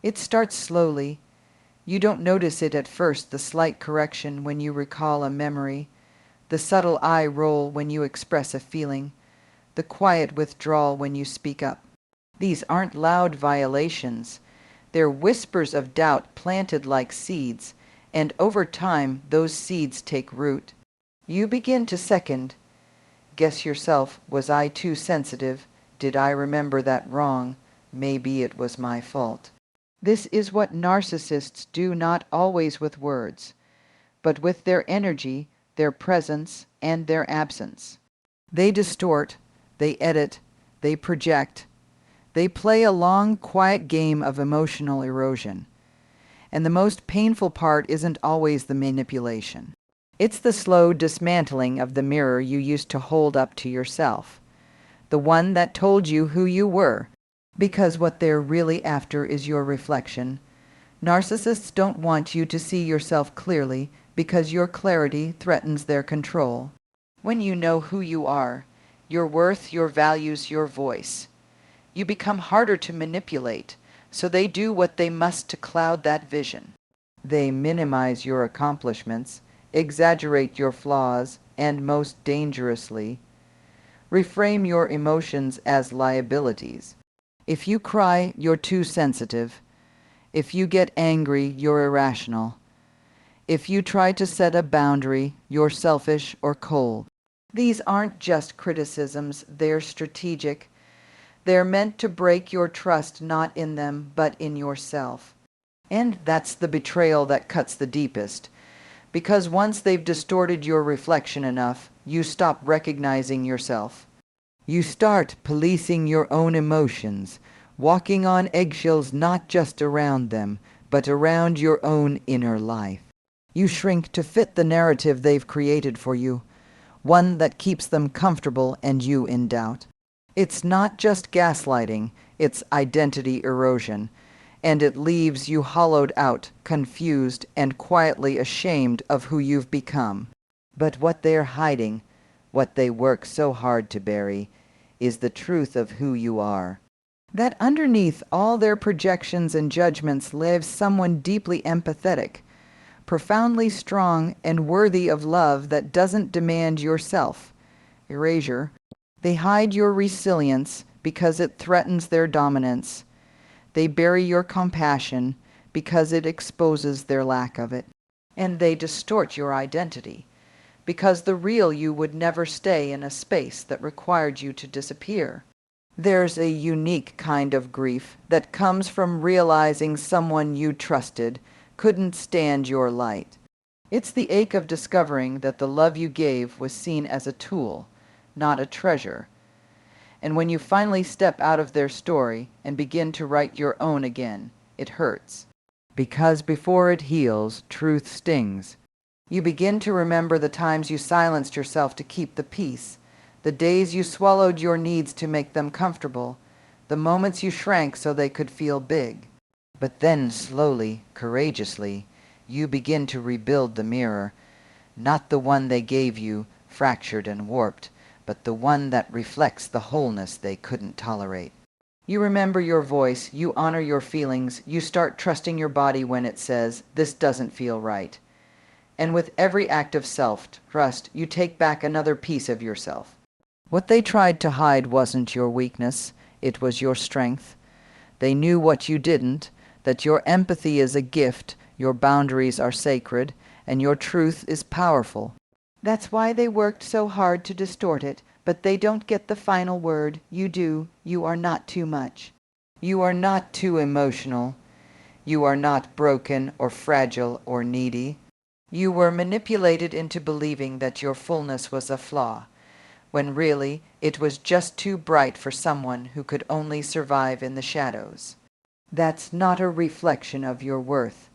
It starts slowly. You don't notice it at first, the slight correction when you recall a memory, the subtle eye roll when you express a feeling, the quiet withdrawal when you speak up. These aren't loud violations. They're whispers of doubt planted like seeds, and over time those seeds take root. You begin to second, guess yourself, was I too sensitive? Did I remember that wrong? Maybe it was my fault. This is what narcissists do, not always with words, but with their energy, their presence, and their absence. They distort, they edit, they project, they play a long, quiet game of emotional erosion. And the most painful part isn't always the manipulation. It's the slow dismantling of the mirror you used to hold up to yourself, the one that told you who you were, because what they're really after is your reflection. Narcissists don't want you to see yourself clearly because your clarity threatens their control. When you know who you are, your worth, your values, your voice, you become harder to manipulate, so they do what they must to cloud that vision. They minimize your accomplishments, exaggerate your flaws, and most dangerously, reframe your emotions as liabilities. If you cry, you're too sensitive. If you get angry, you're irrational. If you try to set a boundary, you're selfish or cold. These aren't just criticisms, they're strategic. They're meant to break your trust not in them, but in yourself. And that's the betrayal that cuts the deepest. Because once they've distorted your reflection enough, you stop recognizing yourself. You start policing your own emotions, walking on eggshells not just around them, but around your own inner life. You shrink to fit the narrative they've created for you, one that keeps them comfortable and you in doubt. It's not just gaslighting, it's identity erosion, and it leaves you hollowed out, confused, and quietly ashamed of who you've become. But what they're hiding, what they work so hard to bury, is the truth of who you are. That underneath all their projections and judgments lives someone deeply empathetic, profoundly strong, and worthy of love that doesn't demand your erasure. They hide your resilience because it threatens their dominance. They bury your compassion because it exposes their lack of it. And they distort your identity because the real you would never stay in a space that required you to disappear. There's a unique kind of grief that comes from realizing someone you trusted couldn't stand your light. It's the ache of discovering that the love you gave was seen as a tool, not a treasure. And when you finally step out of their story and begin to write your own again, it hurts. Because before it heals, truth stings. You begin to remember the times you silenced yourself to keep the peace, the days you swallowed your needs to make them comfortable, the moments you shrank so they could feel big. But then slowly, courageously, you begin to rebuild the mirror, not the one they gave you, fractured and warped, but the one that reflects the wholeness they couldn't tolerate. You remember your voice, you honor your feelings, you start trusting your body when it says, "This doesn't feel right." And with every act of self-trust, you take back another piece of yourself. What they tried to hide wasn't your weakness, it was your strength. They knew what you didn't, that your empathy is a gift, your boundaries are sacred, and your truth is powerful. That's why they worked so hard to distort it, but they don't get the final word. You do. You are not too much. You are not too emotional. You are not broken or fragile or needy. You were manipulated into believing that your fullness was a flaw, when really it was just too bright for someone who could only survive in the shadows. That's not a reflection of your worth.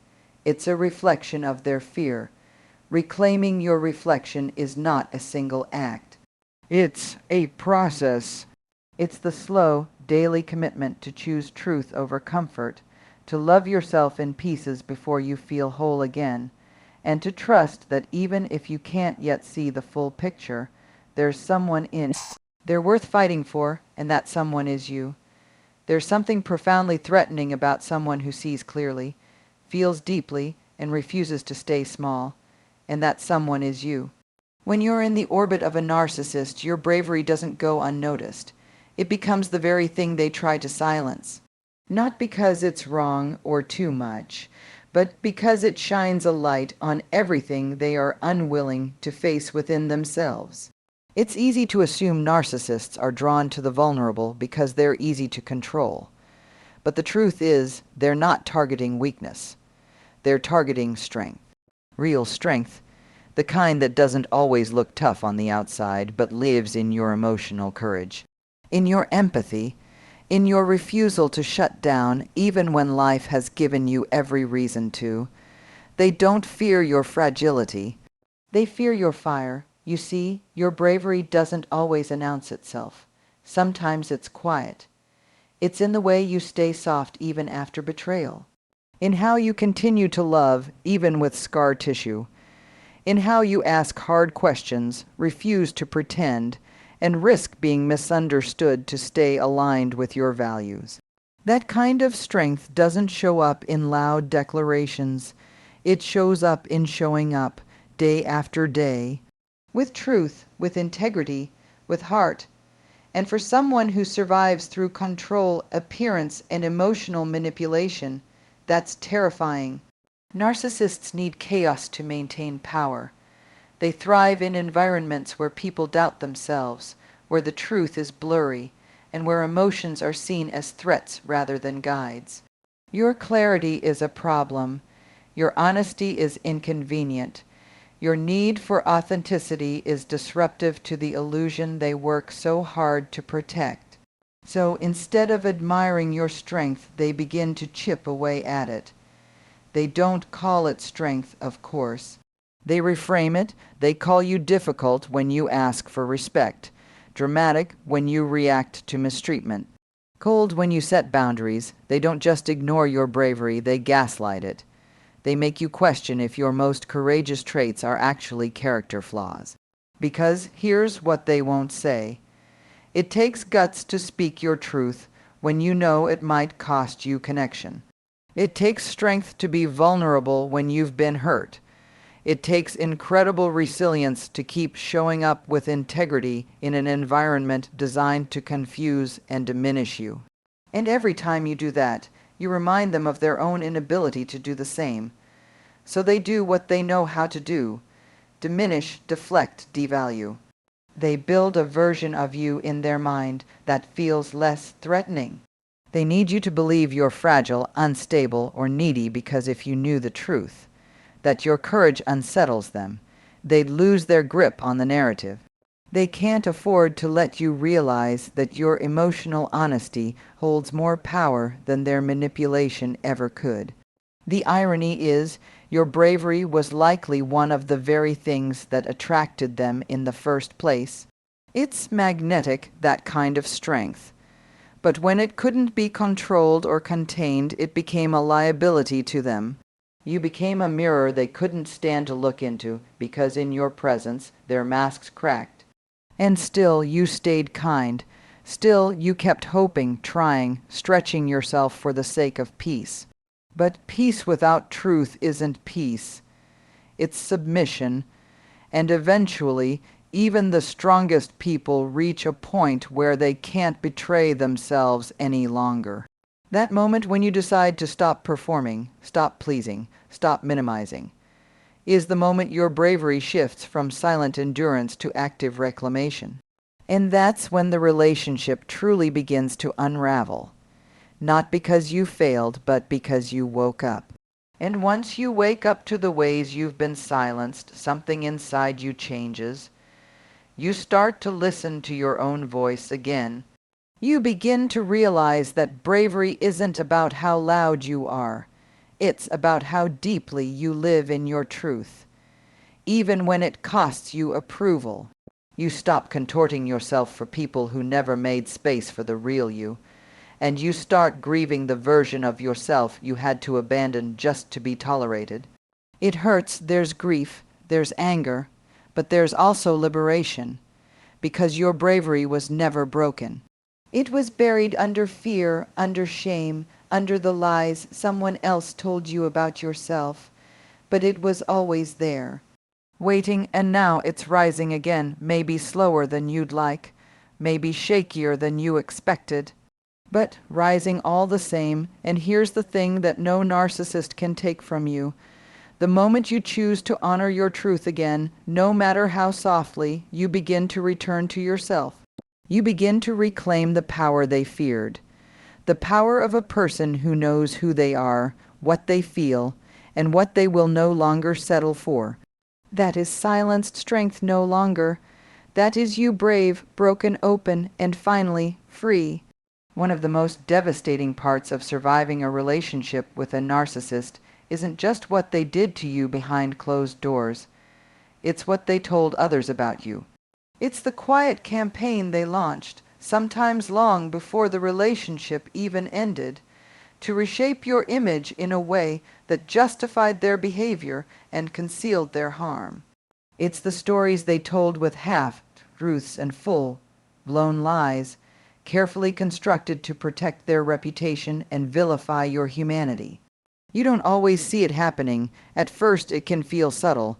It's a reflection of their fear. Reclaiming your reflection is not a single act. It's a process. It's the slow, daily commitment to choose truth over comfort, to love yourself in pieces before you feel whole again, and to trust that even if you can't yet see the full picture, there's someone in it they're worth fighting for, and that someone is you. There's something profoundly threatening about someone who sees clearly, feels deeply, and refuses to stay small, and that someone is you. When you're in the orbit of a narcissist, your bravery doesn't go unnoticed. It becomes the very thing they try to silence. Not because it's wrong or too much, but because it shines a light on everything they are unwilling to face within themselves. It's easy to assume narcissists are drawn to the vulnerable because they're easy to control. But the truth is, they're not targeting weakness. They're targeting strength. Real strength, the kind that doesn't always look tough on the outside, but lives in your emotional courage, in your empathy, in your refusal to shut down even when life has given you every reason to. They don't fear your fragility. They fear your fire. You see, your bravery doesn't always announce itself. Sometimes it's quiet. It's in the way you stay soft even after betrayal, in how you continue to love even with scar tissue, in how you ask hard questions, refuse to pretend, and risk being misunderstood to stay aligned with your values. That kind of strength doesn't show up in loud declarations. It shows up in showing up, day after day, with truth, with integrity, with heart. And for someone who survives through control, appearance, and emotional manipulation, that's terrifying. Narcissists need chaos to maintain power. They thrive in environments where people doubt themselves, where the truth is blurry, and where emotions are seen as threats rather than guides. Your clarity is a problem. Your honesty is inconvenient. Your need for authenticity is disruptive to the illusion they work so hard to protect. So instead of admiring your strength, they begin to chip away at it. They don't call it strength, of course. They reframe it. They call you difficult when you ask for respect, dramatic when you react to mistreatment, cold when you set boundaries. They don't just ignore your bravery, they gaslight it. They make you question if your most courageous traits are actually character flaws. Because here's what they won't say. It takes guts to speak your truth when you know it might cost you connection. It takes strength to be vulnerable when you've been hurt. It takes incredible resilience to keep showing up with integrity in an environment designed to confuse and diminish you. And every time you do that, you remind them of their own inability to do the same. So they do what they know how to do: diminish, deflect, devalue. They build a version of you in their mind that feels less threatening. They need you to believe you're fragile, unstable, or needy because if you knew the truth, that your courage unsettles them, they'd lose their grip on the narrative. They can't afford to let you realize that your emotional honesty holds more power than their manipulation ever could. The irony is, your bravery was likely one of the very things that attracted them in the first place. It's magnetic, that kind of strength. But when it couldn't be controlled or contained, it became a liability to them. You became a mirror they couldn't stand to look into because in your presence their masks cracked. And still you stayed kind. Still you kept hoping, trying, stretching yourself for the sake of peace. But peace without truth isn't peace. It's submission. And eventually, even the strongest people reach a point where they can't betray themselves any longer. That moment when you decide to stop performing, stop pleasing, stop minimizing, is the moment your bravery shifts from silent endurance to active reclamation. And that's when the relationship truly begins to unravel. Not because you failed, but because you woke up. And once you wake up to the ways you've been silenced, something inside you changes. You start to listen to your own voice again. You begin to realize that bravery isn't about how loud you are. It's about how deeply you live in your truth. Even when it costs you approval, you stop contorting yourself for people who never made space for the real you, and you start grieving the version of yourself you had to abandon just to be tolerated. It hurts, there's grief, there's anger, but there's also liberation, because your bravery was never broken. It was buried under fear, under shame, under the lies someone else told you about yourself. But it was always there, waiting, and now it's rising again, maybe slower than you'd like, maybe shakier than you expected, but rising all the same. And here's the thing that no narcissist can take from you. The moment you choose to honor your truth again, no matter how softly, you begin to return to yourself. You begin to reclaim the power they feared. The power of a person who knows who they are, what they feel, and what they will no longer settle for. That is silenced strength no longer. That is you brave, broken open, and finally free. One of the most devastating parts of surviving a relationship with a narcissist isn't just what they did to you behind closed doors. It's what they told others about you. It's the quiet campaign they launched, sometimes long before the relationship even ended, to reshape your image in a way that justified their behavior and concealed their harm. It's the stories they told with half-truths and full-blown lies, carefully constructed to protect their reputation and vilify your humanity. You don't always see it happening. At first it can feel subtle.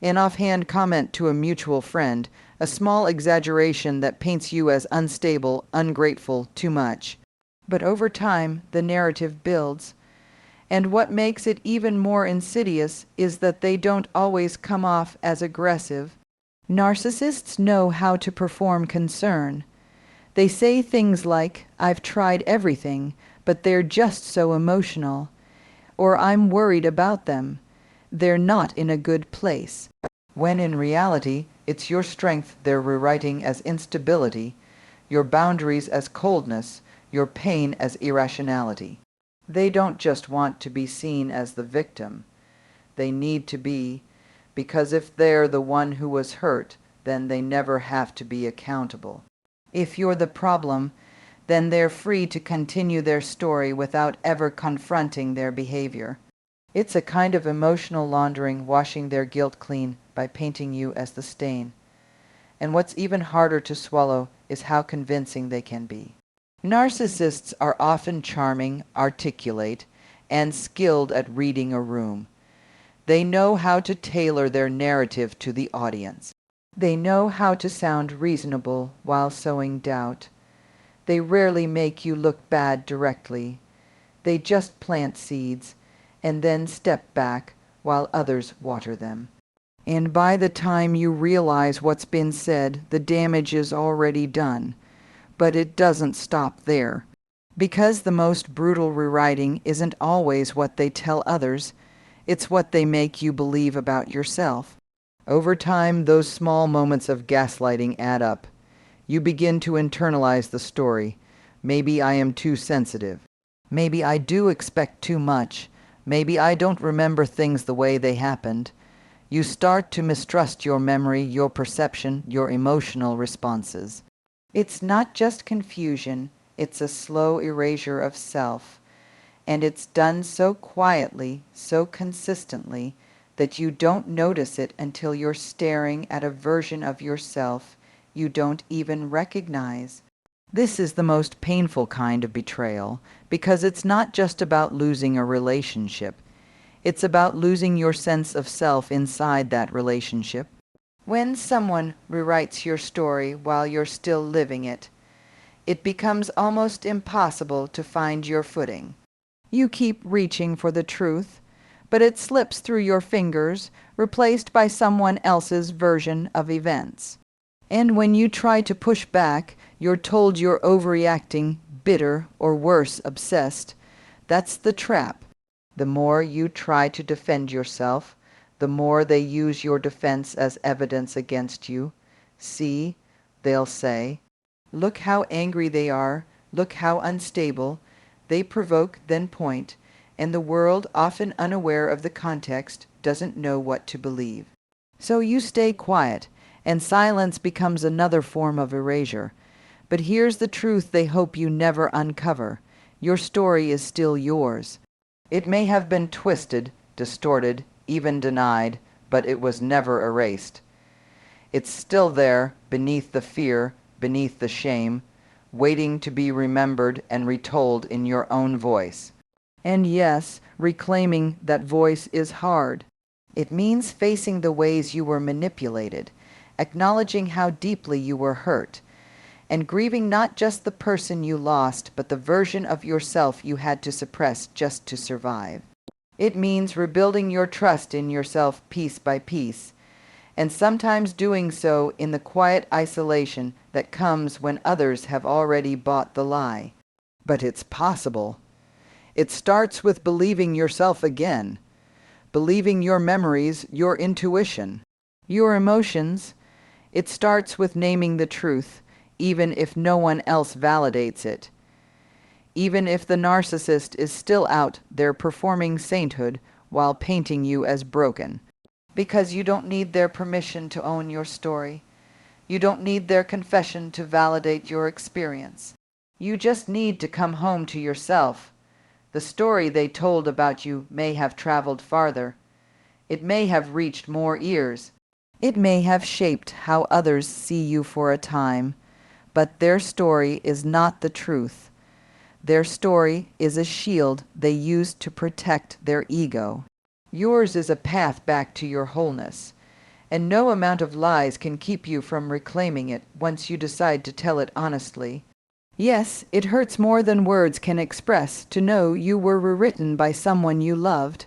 An offhand comment to a mutual friend, a small exaggeration that paints you as unstable, ungrateful, too much. But over time, the narrative builds. And what makes it even more insidious is that they don't always come off as aggressive. Narcissists know how to perform concern. They say things like, "I've tried everything, but they're just so emotional," or "I'm worried about them. They're not in a good place." When in reality, it's your strength they're rewriting as instability, your boundaries as coldness, your pain as irrationality. They don't just want to be seen as the victim. They need to be, because if they're the one who was hurt, then they never have to be accountable. If you're the problem, then they're free to continue their story without ever confronting their behavior. It's a kind of emotional laundering, washing their guilt clean by painting you as the stain. And what's even harder to swallow is how convincing they can be. Narcissists are often charming, articulate, and skilled at reading a room. They know how to tailor their narrative to the audience. They know how to sound reasonable while sowing doubt. They rarely make you look bad directly. They just plant seeds and then step back while others water them. And by the time you realize what's been said, the damage is already done. But it doesn't stop there. Because the most brutal rewriting isn't always what they tell others, it's what they make you believe about yourself. Over time, those small moments of gaslighting add up. You begin to internalize the story. Maybe I am too sensitive. Maybe I do expect too much. Maybe I don't remember things the way they happened. You start to mistrust your memory, your perception, your emotional responses. It's not just confusion, it's a slow erasure of self. And it's done so quietly, so consistently, that you don't notice it until you're staring at a version of yourself you don't even recognize. This is the most painful kind of betrayal, because it's not just about losing a relationship. It's about losing your sense of self inside that relationship. When someone rewrites your story while you're still living it, it becomes almost impossible to find your footing. You keep reaching for the truth, but it slips through your fingers, replaced by someone else's version of events. And when you try to push back, you're told you're overreacting, bitter, or worse, obsessed. That's the trap. The more you try to defend yourself, the more they use your defense as evidence against you. "See," they'll say. "Look how angry they are. Look how unstable." They provoke, then point, and the world, often unaware of the context, doesn't know what to believe. So you stay quiet, and silence becomes another form of erasure. But here's the truth they hope you never uncover. Your story is still yours. It may have been twisted, distorted, even denied, but it was never erased. It's still there, beneath the fear, beneath the shame, waiting to be remembered and retold in your own voice. And yes, reclaiming that voice is hard. It means facing the ways you were manipulated, acknowledging how deeply you were hurt, and grieving not just the person you lost, but the version of yourself you had to suppress just to survive. It means rebuilding your trust in yourself piece by piece, and sometimes doing so in the quiet isolation that comes when others have already bought the lie. But it's possible. It starts with believing yourself again, believing your memories, your intuition, your emotions. It starts with naming the truth, even if no one else validates it. Even if the narcissist is still out there performing sainthood while painting you as broken. Because you don't need their permission to own your story. You don't need their confession to validate your experience. You just need to come home to yourself. The story they told about you may have traveled farther. It may have reached more ears. It may have shaped how others see you for a time. But their story is not the truth. Their story is a shield they used to protect their ego. Yours is a path back to your wholeness, and no amount of lies can keep you from reclaiming it once you decide to tell it honestly. Yes, it hurts more than words can express to know you were rewritten by someone you loved,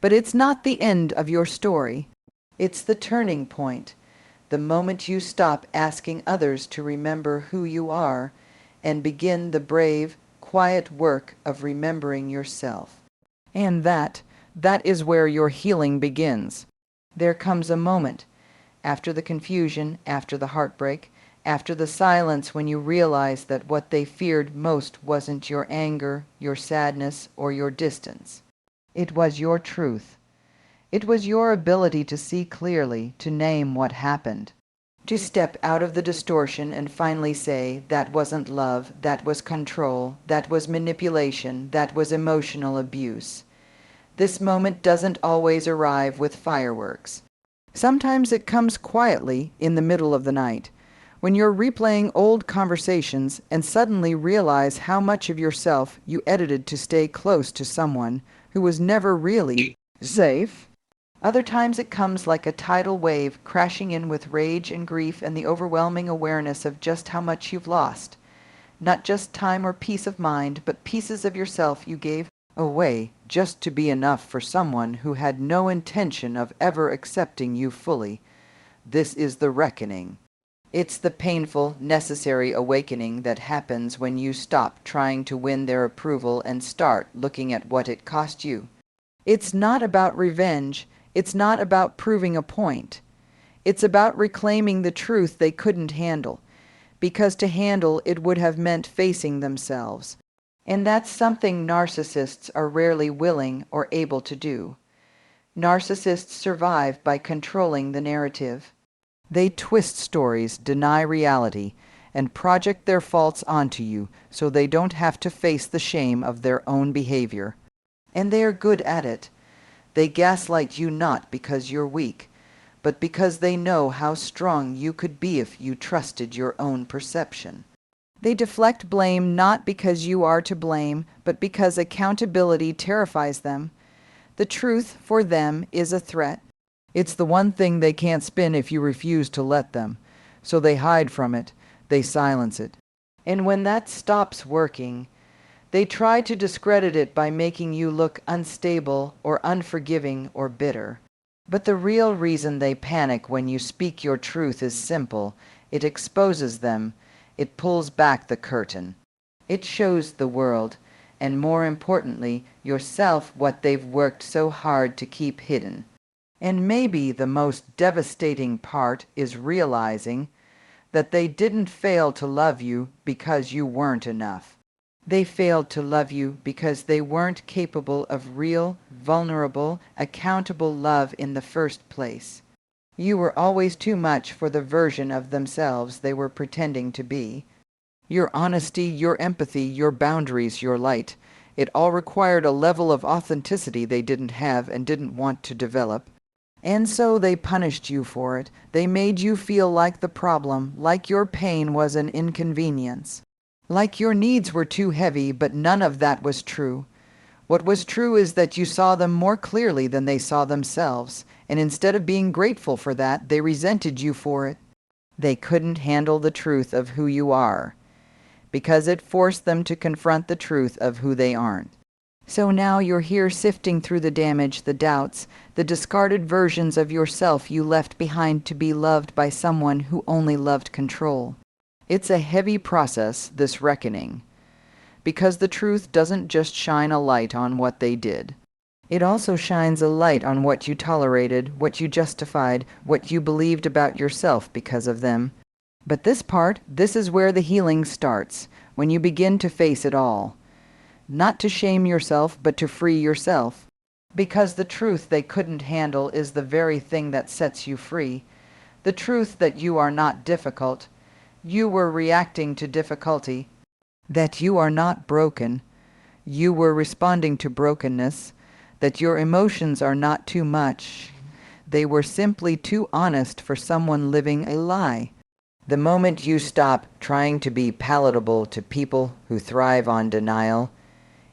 but it's not the end of your story. It's the turning point, the moment you stop asking others to remember who you are and begin the brave, quiet work of remembering yourself. And that is where your healing begins. There comes a moment, after the confusion, after the heartbreak, after the silence, when you realize that what they feared most wasn't your anger, your sadness, or your distance. It was your truth. It was your ability to see clearly, to name what happened. To step out of the distortion and finally say, that wasn't love, that was control, that was manipulation, that was emotional abuse. This moment doesn't always arrive with fireworks. Sometimes it comes quietly in the middle of the night, when you're replaying old conversations and suddenly realize how much of yourself you edited to stay close to someone who was never really safe. Other times it comes like a tidal wave crashing in with rage and grief and the overwhelming awareness of just how much you've lost. Not just time or peace of mind, but pieces of yourself you gave away just to be enough for someone who had no intention of ever accepting you fully. This is the reckoning. It's the painful, necessary awakening that happens when you stop trying to win their approval and start looking at what it cost you. It's not about revenge. It's not about proving a point. It's about reclaiming the truth they couldn't handle, because to handle it would have meant facing themselves. And that's something narcissists are rarely willing or able to do. Narcissists survive by controlling the narrative. They twist stories, deny reality, and project their faults onto you so they don't have to face the shame of their own behavior. And they are good at it. They gaslight you not because you're weak, but because they know how strong you could be if you trusted your own perception. They deflect blame not because you are to blame, but because accountability terrifies them. The truth, for them, is a threat. It's the one thing they can't spin if you refuse to let them. So they hide from it. They silence it. And when that stops working, they try to discredit it by making you look unstable or unforgiving or bitter. But the real reason they panic when you speak your truth is simple. It exposes them. It pulls back the curtain. It shows the world, and more importantly, yourself, what they've worked so hard to keep hidden. And maybe the most devastating part is realizing that they didn't fail to love you because you weren't enough. They failed to love you because they weren't capable of real, vulnerable, accountable love in the first place. You were always too much for the version of themselves they were pretending to be. Your honesty, your empathy, your boundaries, your light, it all required a level of authenticity they didn't have and didn't want to develop. And so they punished you for it. They made you feel like the problem, like your pain was an inconvenience. Like your needs were too heavy, but none of that was true. What was true is that you saw them more clearly than they saw themselves, and instead of being grateful for that, they resented you for it. They couldn't handle the truth of who you are, because it forced them to confront the truth of who they aren't. So now you're here sifting through the damage, the doubts, the discarded versions of yourself you left behind to be loved by someone who only loved control. It's a heavy process, this reckoning, because the truth doesn't just shine a light on what they did. It also shines a light on what you tolerated, what you justified, what you believed about yourself because of them. But this is where the healing starts, when you begin to face it all. Not to shame yourself, but to free yourself. Because the truth they couldn't handle is the very thing that sets you free. The truth that you are not difficult. You were reacting to difficulty. That you are not broken. You were responding to brokenness. That your emotions are not too much. They were simply too honest for someone living a lie. The moment you stop trying to be palatable to people who thrive on denial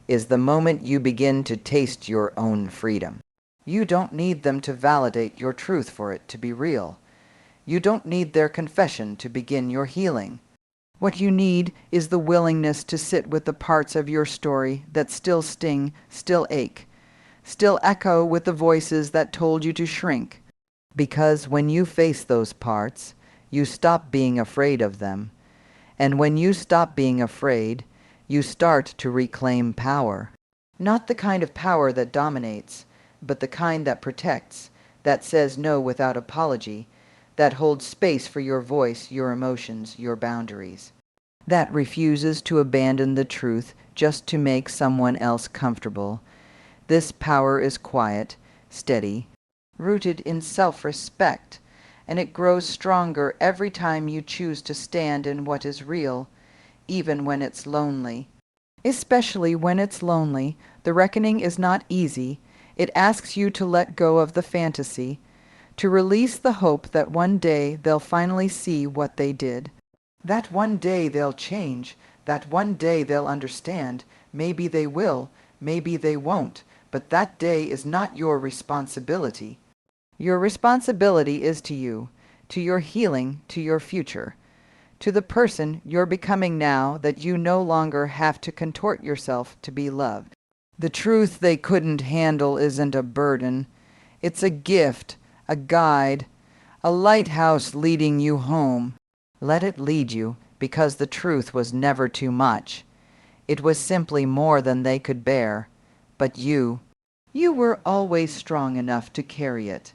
is the moment you begin to taste your own freedom. You don't need them to validate your truth for it to be real. You don't need their confession to begin your healing. What you need is the willingness to sit with the parts of your story that still sting, still ache, still echo with the voices that told you to shrink. Because when you face those parts, you stop being afraid of them. And when you stop being afraid, you start to reclaim power. Not the kind of power that dominates, but the kind that protects, that says no without apology, that holds space for your voice, your emotions, your boundaries. That refuses to abandon the truth just to make someone else comfortable. This power is quiet, steady, rooted in self-respect, and it grows stronger every time you choose to stand in what is real, even when it's lonely. Especially when it's lonely, the reckoning is not easy. It asks you to let go of the fantasy, to release the hope that one day they'll finally see what they did. That one day they'll change, that one day they'll understand. Maybe they will, maybe they won't, but that day is not your responsibility. Your responsibility is to you, to your healing, to your future, to the person you're becoming now that you no longer have to contort yourself to be loved. The truth they couldn't handle isn't a burden. It's a gift, a guide, a lighthouse leading you home. Let it lead you, because the truth was never too much. It was simply more than they could bear. But you were always strong enough to carry it.